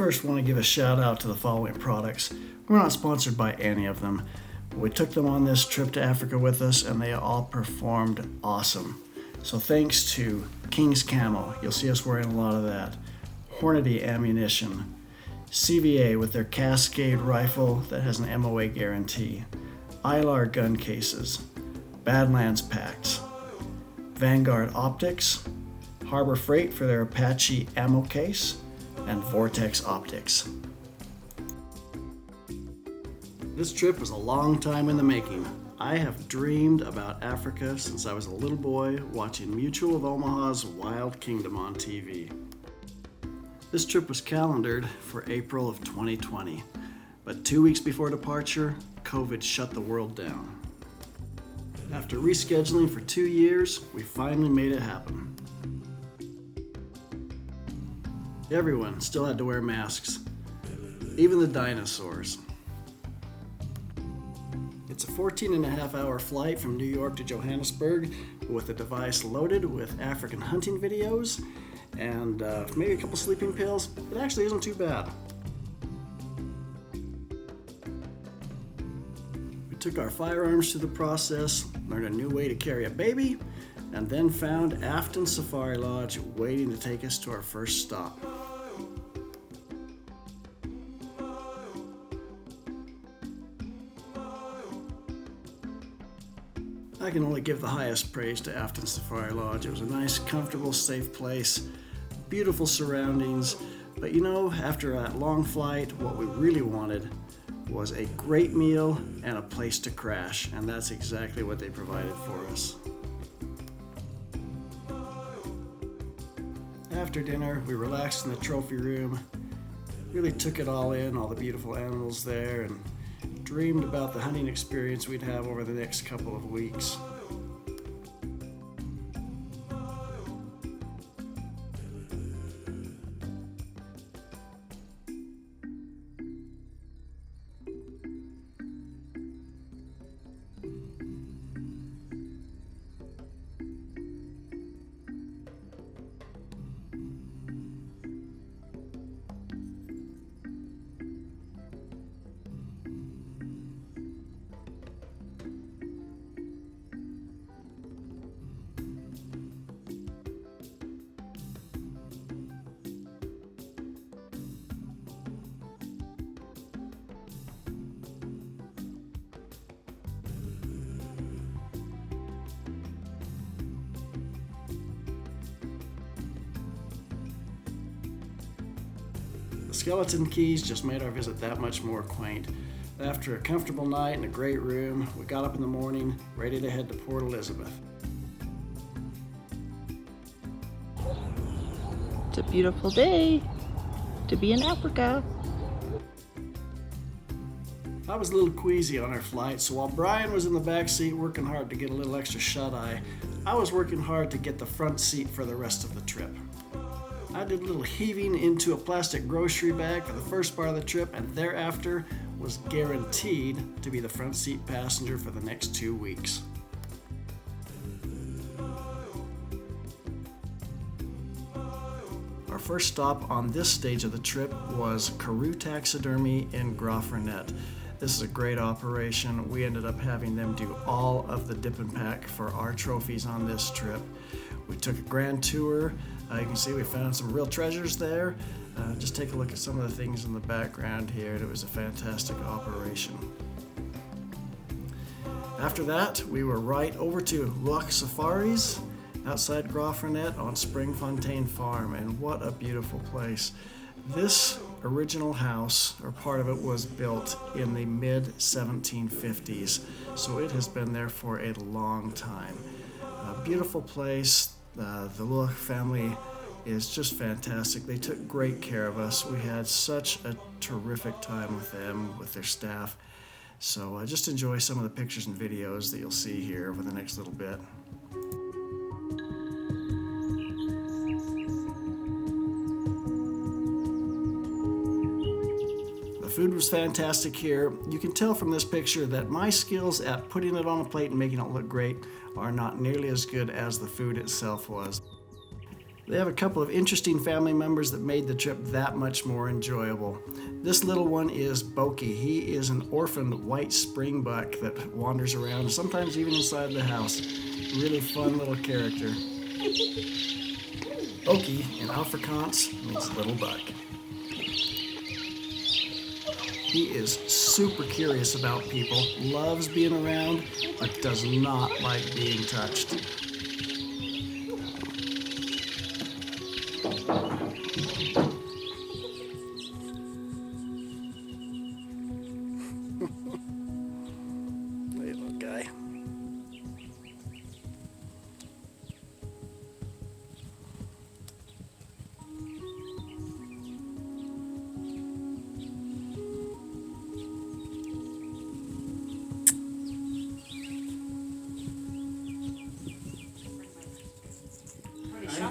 first want to give a shout out to the following products. We're not sponsored by any of them. We took them on this trip to Africa with us and they all performed awesome. So thanks to King's Camo, you'll see us wearing a lot of that. Hornady Ammunition, CVA with their Cascade rifle that has an MOA guarantee, ILAR gun cases, Badlands packs, Vanguard Optics, Harbor Freight for their Apache ammo case, and Vortex Optics. This trip was a long time in the making. I have dreamed about Africa since I was a little boy watching Mutual of Omaha's Wild Kingdom on TV. This trip was calendared for April of 2020, but 2 weeks before departure, COVID shut the world down. After rescheduling for 2 years, we finally made it happen. Everyone still had to wear masks, even the dinosaurs. It's a 14.5-hour flight from New York to Johannesburg with a device loaded with African hunting videos and maybe a couple sleeping pills. It actually isn't too bad. We took our firearms through the process, learned a new way to carry a baby, and then found Afton Safari Lodge waiting to take us to our first stop. I can only give the highest praise to Afton Safari Lodge. It was a nice, comfortable, safe place, beautiful surroundings, but after a long flight, what we really wanted was a great meal and a place to crash, and that's exactly what they provided for us. After dinner, we relaxed in the trophy room, really took it all in, all the beautiful animals there, and dreamed about the hunting experience we'd have over the next couple of weeks. The skeleton keys just made our visit that much more quaint. After a comfortable night in a great room, we got up in the morning, ready to head to Port Elizabeth. It's a beautiful day to be in Africa. I was a little queasy on our flight, so while Brian was in the back seat working hard to get a little extra shut-eye, I was working hard to get the front seat for the rest of the trip. I did a little heaving into a plastic grocery bag for the first part of the trip, and thereafter was guaranteed to be the front seat passenger for the next 2 weeks. Our first stop on this stage of the trip was Karoo Taxidermy in Graaff-Reinet. This is a great operation. We ended up having them do all of the dip and pack for our trophies on this trip. We took a grand tour. You can see we found some real treasures there. Just take a look at some of the things in the background here. It was a fantastic operation. After that, we were right over to Loch Safaris outside Graaff-Reinet on Springfontein Farm, and what a beautiful place. This original house, or part of it, was built in the mid-1750s, so it has been there for a long time. A beautiful place. The Loch family is just fantastic. They took great care of us. We had such a terrific time with them, with their staff. So just enjoy some of the pictures and videos that you'll see here over the next little bit. The food was fantastic here. You can tell from this picture that my skills at putting it on a plate and making it look great are not nearly as good as the food itself was. They have a couple of interesting family members that made the trip that much more enjoyable. This little one is Boki. He is an orphaned white springbuck that wanders around, sometimes even inside the house. Really fun little character. Boki in Afrikaans means little buck. He is super curious about people, loves being around, but does not like being touched. Little guy.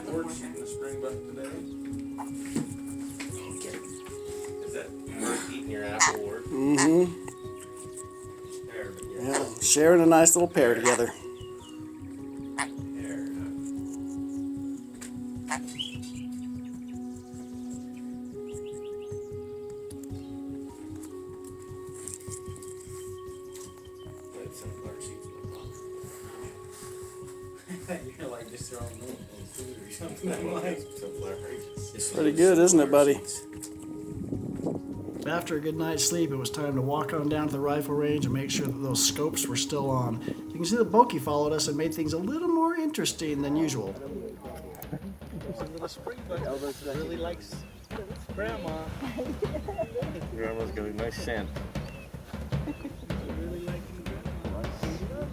The springbuck today. Is that worth eating your apple or? Mm-hmm. Yeah, sharing a nice little pair together. You're like just throwing food or something. I'm like, It's pretty good, isn't it, buddy? After a good night's sleep, it was time to walk on down to the rifle range and make sure that those scopes were still on. You can see that Boki followed us and made things a little more interesting than usual. Little springbuck really likes Grandma. Grandma's got a nice scent. Really liking Grandma.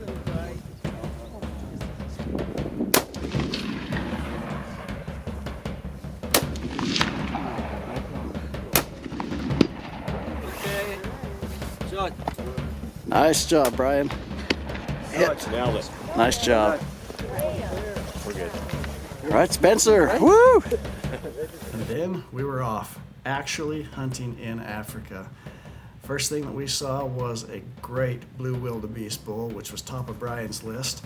Little guy. Okay. Shot. Nice job, Brian. Hit. Nailed it. Nice job. We're good. All right, Spencer. Woo! And then we were off, actually hunting in Africa. First thing that we saw was a great blue wildebeest bull, which was top of Brian's list.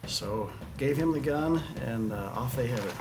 So gave him the gun, and off they headed.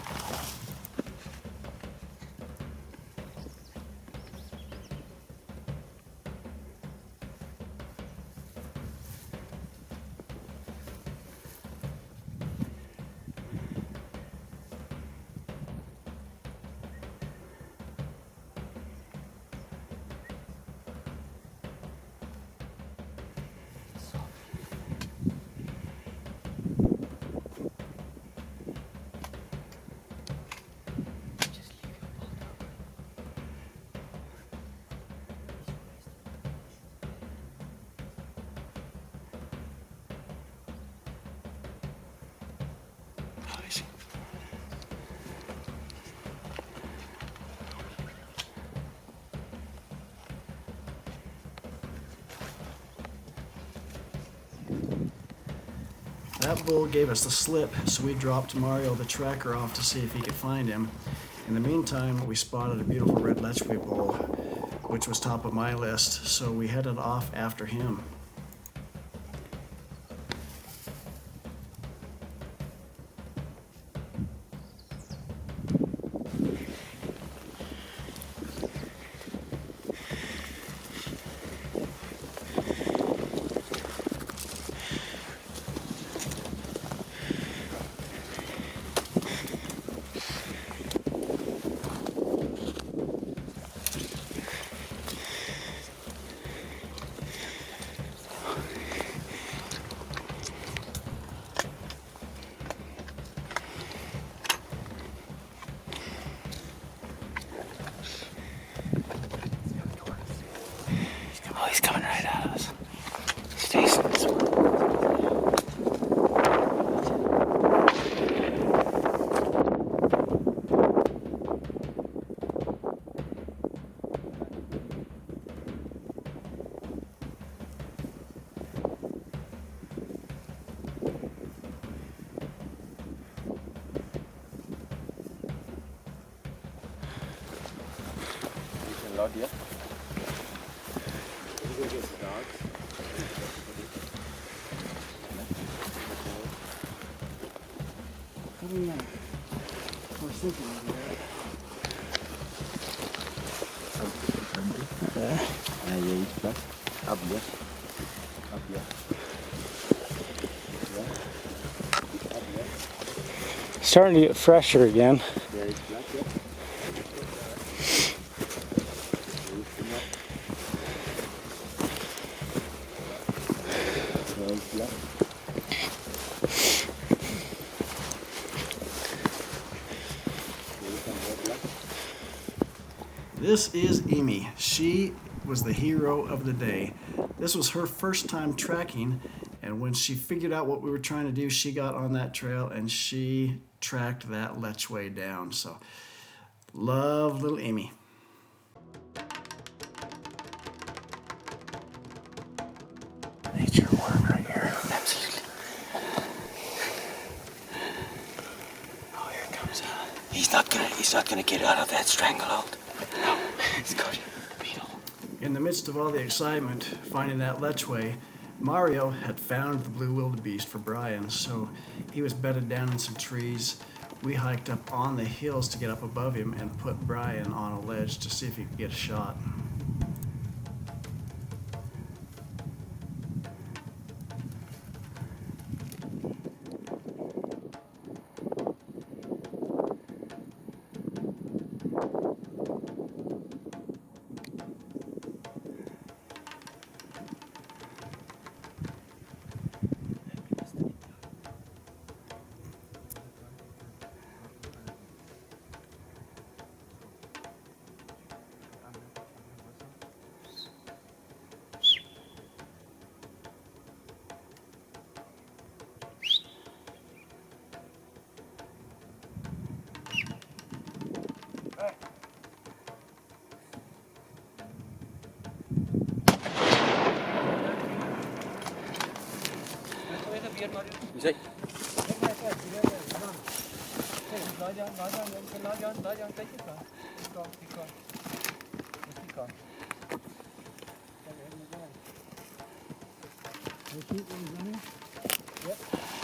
That bull gave us the slip, so we dropped Mario the tracker off to see if he could find him. In the meantime, we spotted a beautiful red lechwe bull, which was top of my list, so we headed off after him. Oh, he's coming right at us. Stacy. Yeah. Starting to get fresher again. This is Amy. She was the hero of the day. This was her first time tracking, and when she figured out what we were trying to do, she got on that trail and she tracked that lechway down. So, love little Amy. Nature worm right here. Absolutely. Oh, here it comes. He's not gonna get out of that stranglehold. No, he's got a beetle. In the midst of all the excitement finding that lechway, Mario had found the blue wildebeest for Brian, so he was bedded down in some trees. We hiked up on the hills to get up above him and put Brian on a ledge to see if he could get a shot.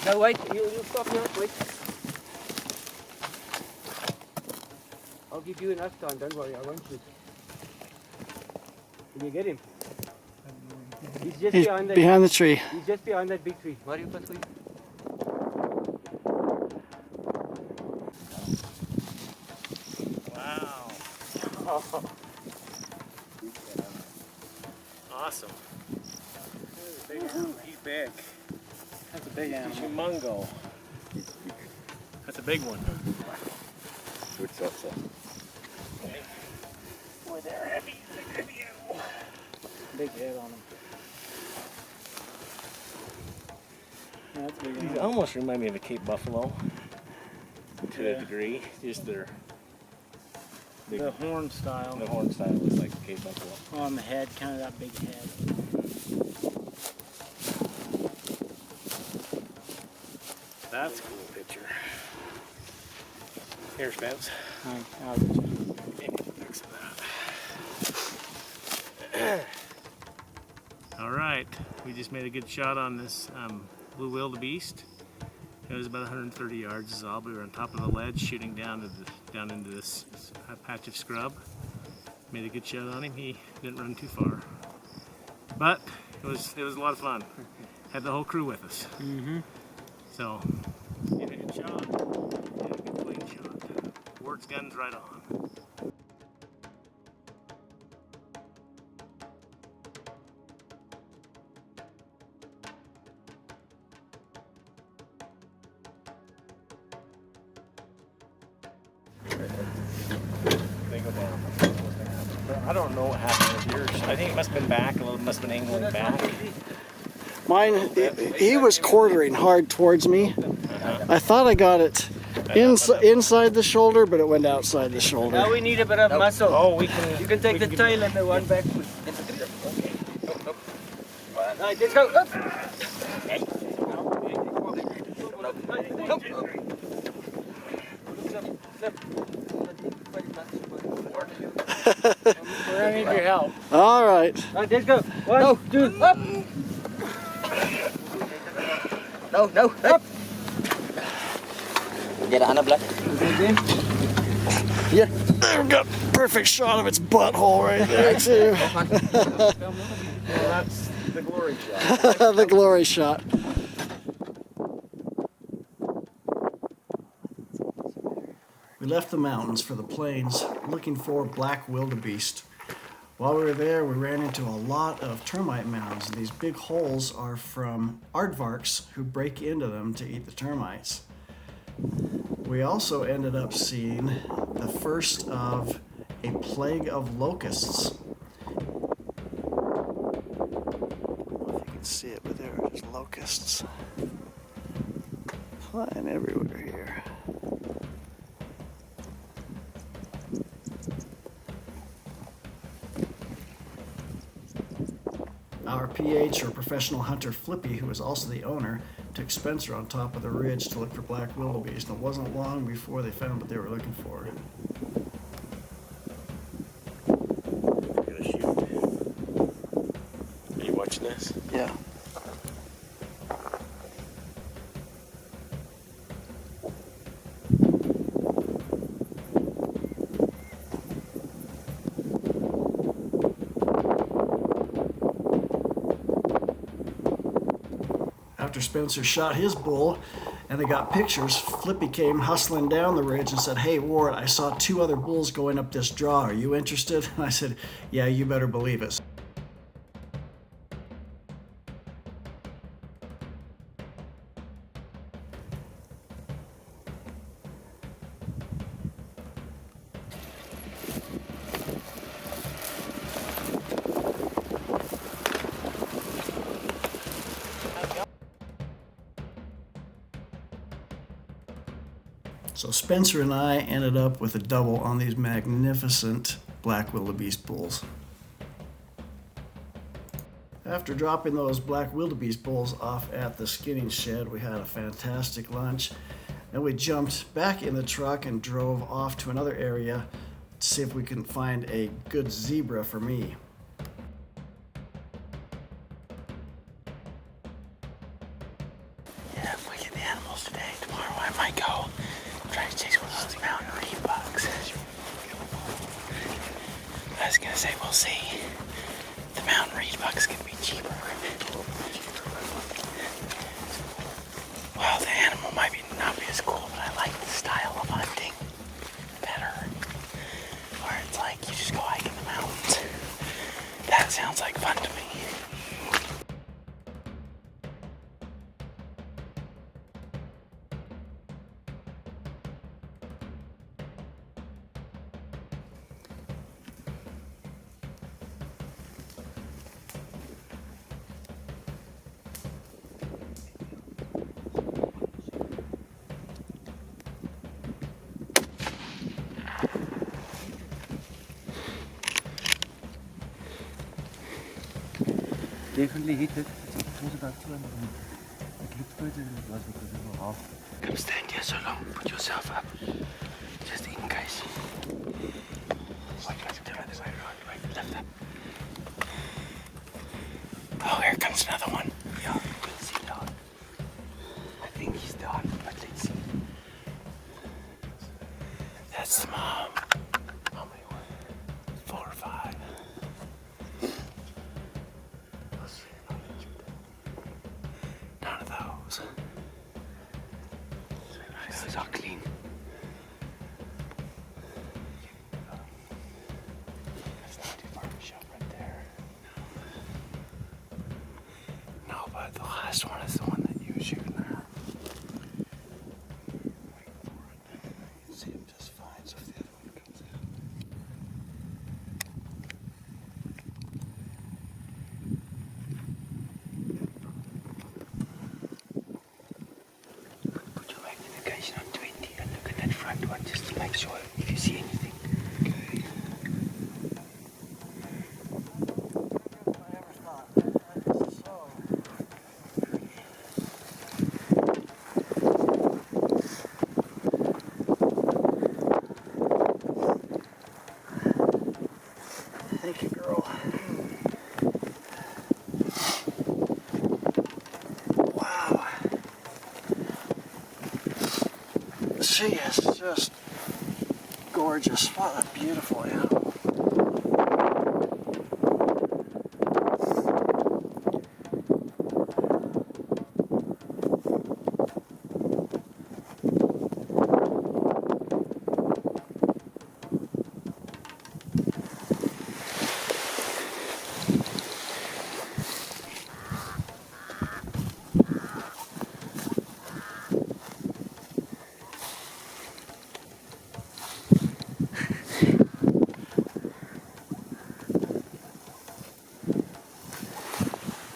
No, wait, you stop here, wait. I'll give you enough time, don't worry, I won't shoot. Can you get him? He's just He's behind the tree. He's just behind that big tree. Mario, pass for you. Wow. Awesome. He's big. That's a big He's animal. humongo. That's a big one. Good salsa. Boy, they're heavy. They're heavy animal. Big head on him. Yeah, that's a big These animal. almost remind me of a Cape Buffalo to Yeah. a degree. Just their big, The horn style. the horn style looks like a Cape Buffalo. On the head, kind of that big head. That's a cool picture. Here, Spence. I'll get you. Fix that. All right, we just made a good shot on this blue wildebeest. It was about 130 yards is all. We were on top of the ledge shooting down into this patch of scrub. Made a good shot on him. He didn't run too far. But it was a lot of fun. Had the whole crew with us. Mm-hmm. So, get a good shot. Get a good clean shot. Works guns right on. I don't know what happened with yours. I think it must have been back a little. Must have been angling back. Mine, he was quartering hard towards me. I thought I got it inside the shoulder, but it went outside the shoulder. Now we need a bit of muscle. Oh, we can. You can take the tail and the one back. Alright, let's go. Up. We're gonna need your help. All right. Alright, let's go. One, two, up. No, up. Get on a black. Yeah, I've got perfect shot of its butthole right there too. Well, that's the glory shot. The glory shot. We left the mountains for the plains looking for black wildebeest. While we were there, we ran into a lot of termite mounds. These big holes are from aardvarks who break into them to eat the termites. We also ended up seeing the first of a plague of locusts. I don't know if you can see it, but there's locusts flying everywhere here. Our PH, or professional hunter Flippy, who was also the owner, took Spencer on top of the ridge to look for black wildebeest, and it wasn't long before they found what they were looking for. I'm gonna shoot. Are you watching this? Yeah. After Spencer shot his bull and they got pictures, Flippy came hustling down the ridge and said, "Hey Ward, I saw 2 other bulls going up this draw. Are you interested?" And I said, "Yeah, you better believe it." So Spencer and I ended up with a double on these magnificent black wildebeest bulls. After dropping those black wildebeest bulls off at the skinning shed, we had a fantastic lunch. Then we jumped back in the truck and drove off to another area to see if we can find a good zebra for me. Yeah, if we get the animals today, tomorrow I might go try to chase one of those mountain reed bugs. I was gonna say, we'll see. The mountain reed bugs can be cheaper. Well, the animal might not be as cool, but I like the style of hunting better. Where it's like you just go hike in the mountains. That sounds like fun to me. Definitely hit it. It was about 200. It looked good and it was because of the half. Come stand here so long. Put yourself up. Just in case. Right, left up. Oh, here comes another one. Yeah, we'll see dog. I think he's done, but let's see. That's the mom. How many were? 4 or 5. None of those. Those are clean. That's not too far of a shot right there. No, but the last one is the one that you were shooting there. Wait for it. You can see him just fine, so if the other one comes out. Put your magnification on 20 and look at that front one just to make sure if you see anything. Thank you, girl. Wow. She is just gorgeous. What a beautiful animal.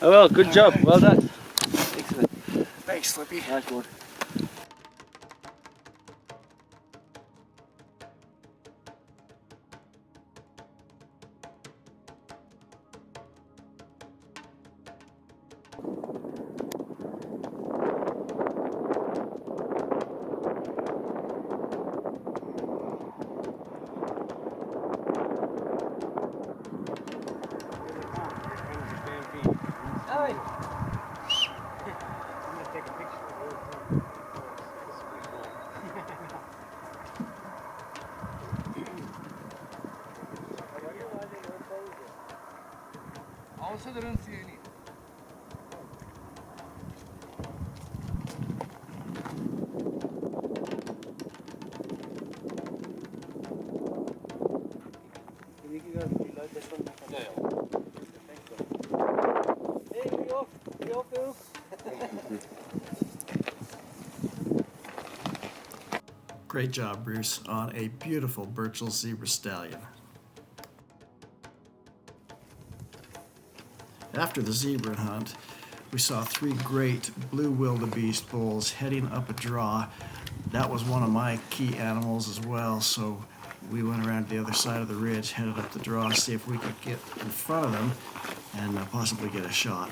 Oh well, good job. Well done. Excellent. Thanks, Slippy. Nice one. Also, they don't see any. Great job, Bruce, on a beautiful Burchell zebra stallion. After the zebra hunt, we saw 3 great blue wildebeest bulls heading up a draw. That was one of my key animals as well, so we went around to the other side of the ridge, headed up the draw, see if we could get in front of them and possibly get a shot.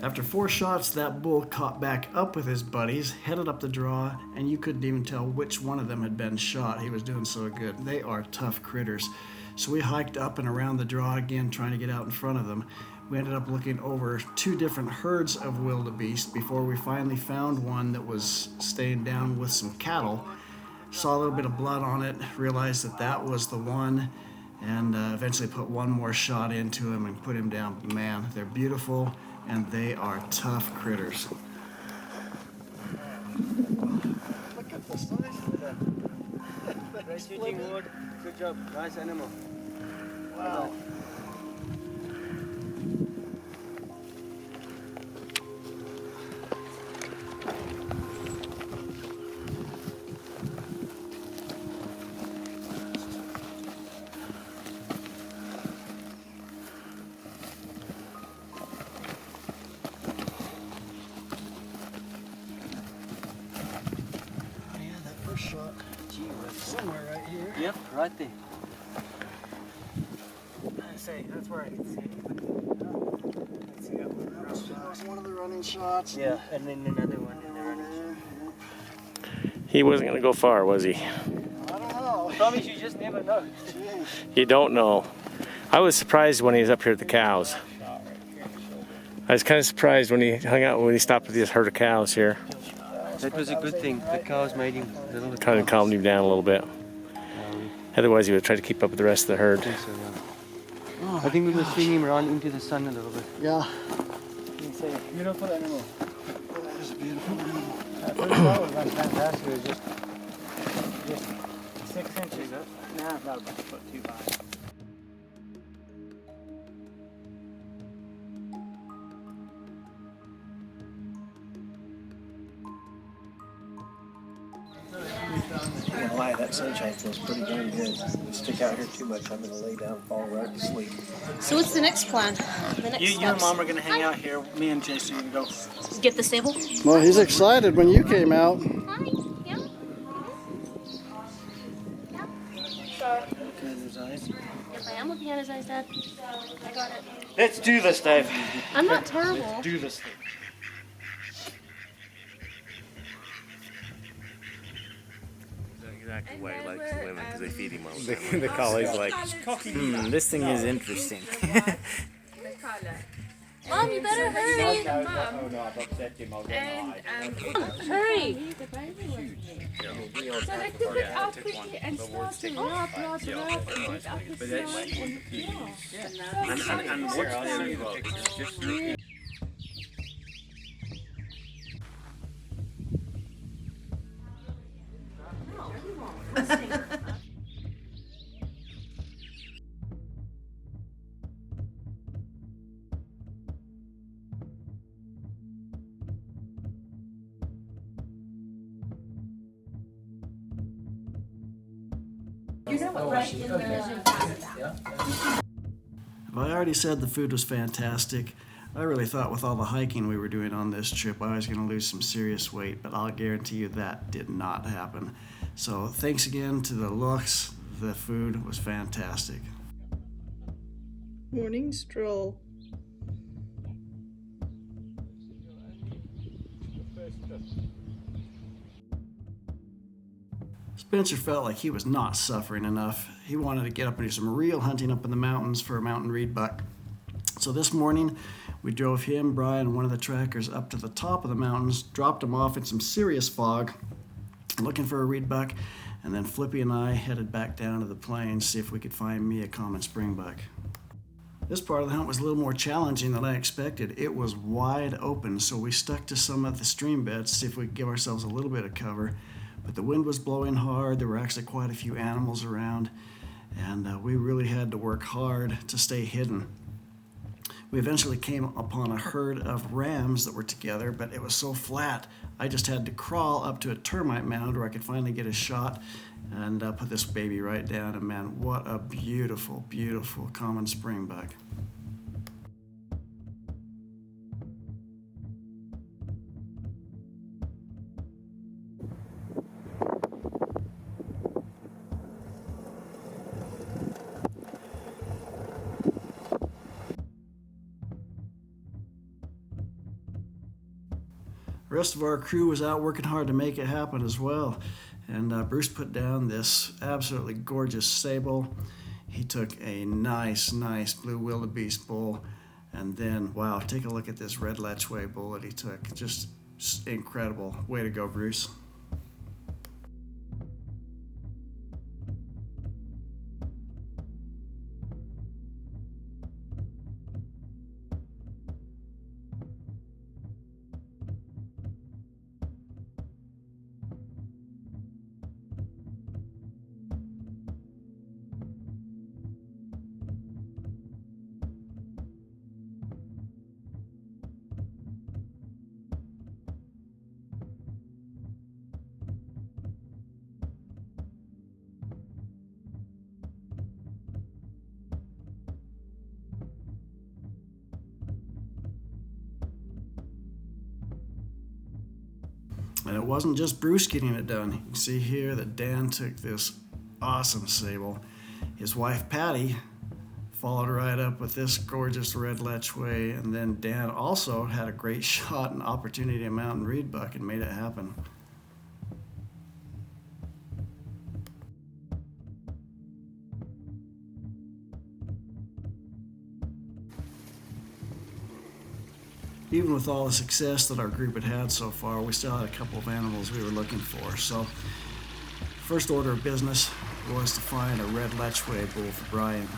After 4 shots, that bull caught back up with his buddies, headed up the draw, and you couldn't even tell which one of them had been shot. He was doing so good. They are tough critters. So we hiked up and around the draw again, trying to get out in front of them. We ended up looking over 2 different herds of wildebeest before we finally found one that was staying down with some cattle. Saw a little bit of blood on it, realized that that was the one, and eventually put one more shot into him and put him down. Man, they're beautiful and they are tough critters. Look at the size of that. Nice shooting, Ward. Good job. Nice animal. Wow. Shot. Gee, somewhere right here. Yep, right there. I say, that's where I can see it. That was one of the running shots. Yeah, and then another one in the running shot. He wasn't going to go far, was he? I don't know. Promise you just never know. You don't know. I was surprised when he was up here at the cows. I was kind of surprised when he hung out, when he stopped with this herd of cows here. That was a good thing. The cows made him a little bit. Kind of calmed him down a little bit. Otherwise, he would try to keep up with the rest of the herd. I think so, yeah. I think we will swing him around into the sun a little bit. Yeah. It's a beautiful animal. That is a beautiful animal. First shot was fantastic. It was just 6 inches. Nah, about a foot too high. That sunshine feels pretty darn good. Stick out here too much, I'm gonna lay down and fall right to sleep. So what's the next plan? The next You steps? and Mom are going to hang out here. Me and Jason are going to go. Get the stable? Well, he's excited when you came out. Hi. Yeah. Okay, there's eyes. Yes, I am looking at his eyes, Dad. I got it. Let's do this, Dave. I'm not terrible. Do this thing. Exactly why he likes women, because they feed him all the time. The collie's like, this thing is interesting. Mom, you better hurry. Hurry. Select the bit out quickly and start to rub and pick up the smell And watch the pictures. Just Well, I already said the food was fantastic. I really thought with all the hiking we were doing on this trip, I was going to lose some serious weight, but I'll guarantee you that did not happen. So thanks again to the looks. The food was fantastic. Morning stroll. Spencer felt like he was not suffering enough. He wanted to get up and do some real hunting up in the mountains for a mountain reed buck. So this morning, we drove him, Brian, and one of the trackers up to the top of the mountains, dropped him off in some serious fog, looking for a reed buck, and then Flippy and I headed back down to the plains, see if we could find me a common springbuck. This part of the hunt was a little more challenging than I expected. It was wide open, so we stuck to some of the stream beds to see if we could give ourselves a little bit of cover. But the wind was blowing hard. There were actually quite a few animals around, and we really had to work hard to stay hidden. We eventually came upon a herd of rams that were together, but it was so flat, I just had to crawl up to a termite mound where I could finally get a shot and put this baby right down. And man, what a beautiful, beautiful common springbuck. The rest of our crew was out working hard to make it happen as well. And Bruce put down this absolutely gorgeous sable. He took a nice blue wildebeest bull. And then, wow, take a look at this red Letchway bull that he took. Just incredible. Way to go, Bruce. And it wasn't just Bruce getting it done. You can see here that Dan took this awesome sable. His wife Patty followed right up with this gorgeous red Letchway, and then Dan also had a great shot and opportunity to mount and reed buck and made it happen. Even with all the success that our group had had so far, we still had a couple of animals we were looking for. So, first order of business was to find a red Letchway bull for Brian.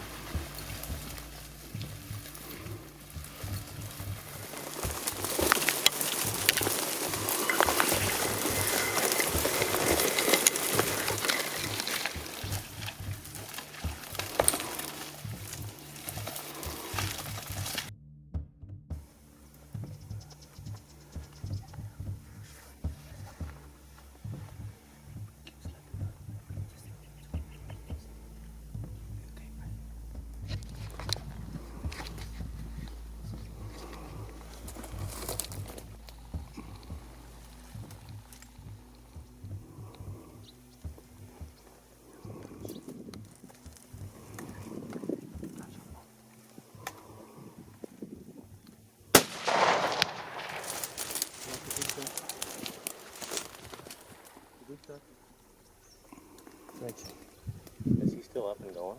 Is he still up and going?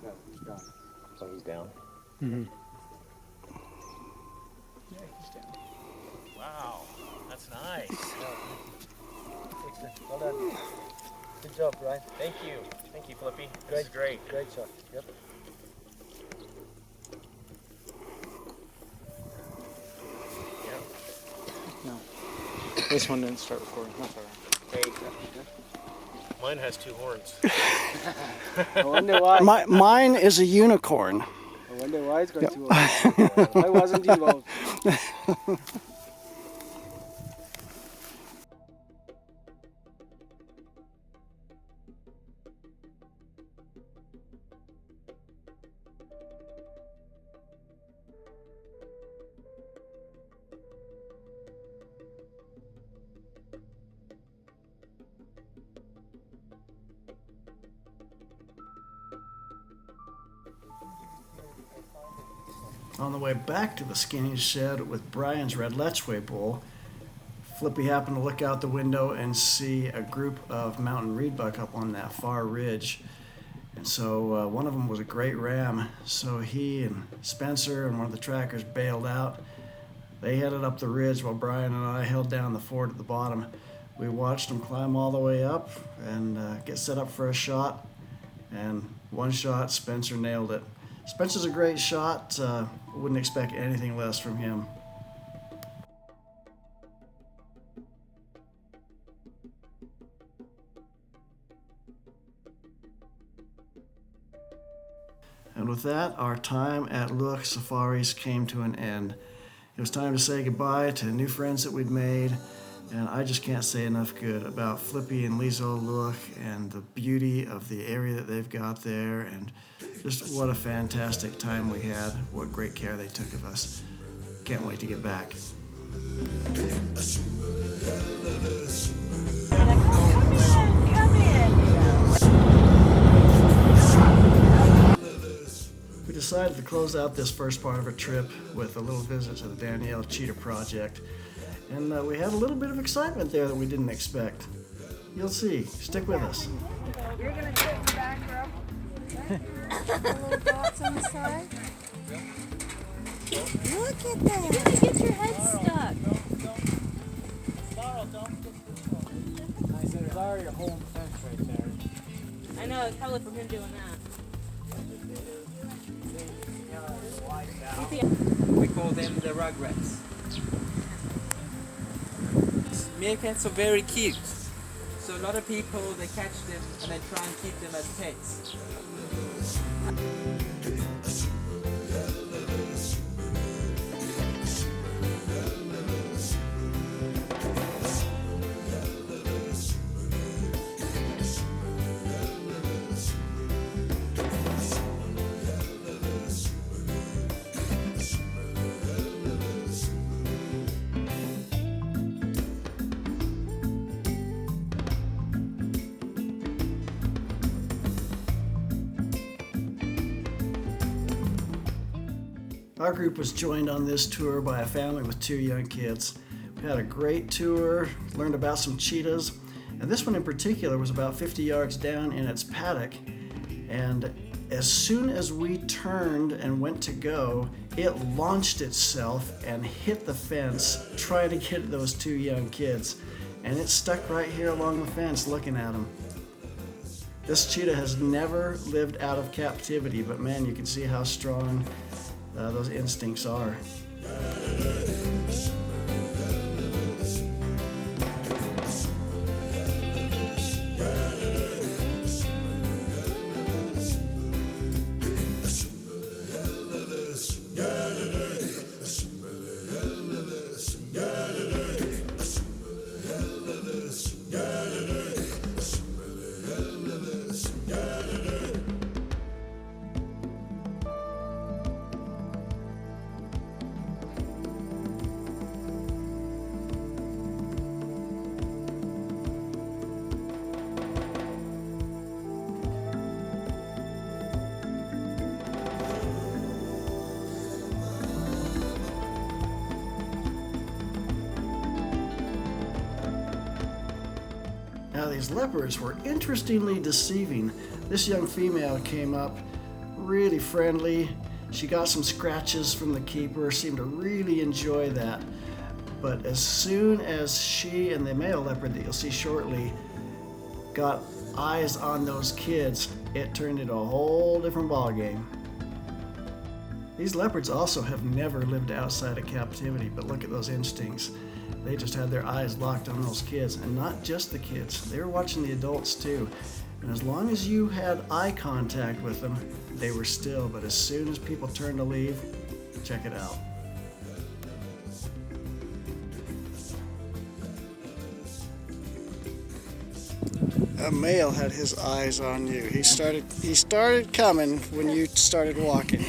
No, he's gone. Oh, he's down. Mm-hmm. Yeah, he's down. Wow, that's nice. Excellent. Well done. Good job, Brian. Thank you, Flippy. This is great. Great shot. Yep. No. This one didn't start recording. That's all right. Hey, mine has two horns. I wonder why. Mine is a unicorn. I wonder why it's got two horns. I wasn't involved. On the way back to the skinny shed with Brian's red Letchway bull, Flippy happened to look out the window and see a group of mountain reed buck up on that far ridge. And so one of them was a great ram, so he and Spencer and one of the trackers bailed out. They headed up the ridge while Brian and I held down the fort at the bottom. We watched them climb all the way up and get set up for a shot, and one shot, Spencer nailed it. Spencer's a great shot, wouldn't expect anything less from him. And with that, our time at Luach Safaris came to an end. It was time to say goodbye to new friends that we'd made, and I just can't say enough good about Flippy and Lizo Luach and the beauty of the area that they've got there, and just what a fantastic time we had, what great care they took of us. Can't wait to get back. We decided to close out this first part of our trip with a little visit to the Danielle Cheetah Project. And we had a little bit of excitement there that we didn't expect. You'll see. Stick with us. You're going to tip the back up. Little dots on the side. Look at that. You're gonna get your head stuck. Nice, there's already a hole in the fence right there. I know, it's probably from him doing that. We call them the rugrats. Meerkats are very cute. So a lot of people, they catch them and they try and keep them as pets. Our group was joined on this tour by a family with 2 young kids. We had a great tour, learned about some cheetahs, and this one in particular was about 50 yards down in its paddock. And as soon as we turned and went to go, it launched itself and hit the fence trying to get those 2 young kids. And it stuck right here along the fence looking at them. This cheetah has never lived out of captivity, but man, you can see how strong those instincts are. Now these leopards were interestingly deceiving. This young female came up really friendly. She got some scratches from the keeper, seemed to really enjoy that. But as soon as she and the male leopard that you'll see shortly got eyes on those kids, it turned into a whole different ballgame. These leopards also have never lived outside of captivity, but look at those instincts. They just had their eyes locked on those kids, and not just the kids. They were watching the adults too. And as long as you had eye contact with them, they were still. But as soon as people turned to leave, check it out. A male had his eyes on you. He started coming when you started walking.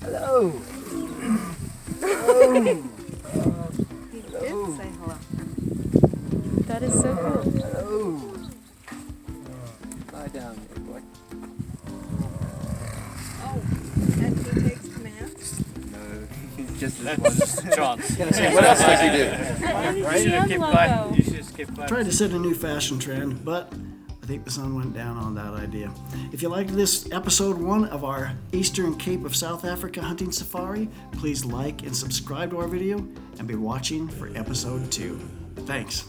Hello. Hello. He did say hello. That is so cool. Hello. Lie down there, boy. Oh, and he takes commands? No, just That's chance. What else does he do? You should have kept quiet. You should have kept quiet. Tried to set a new fashion trend, but I think the sun went down on that idea. If you liked this episode 1 of our Eastern Cape of South Africa hunting safari, please like and subscribe to our video and be watching for episode 2. Thanks.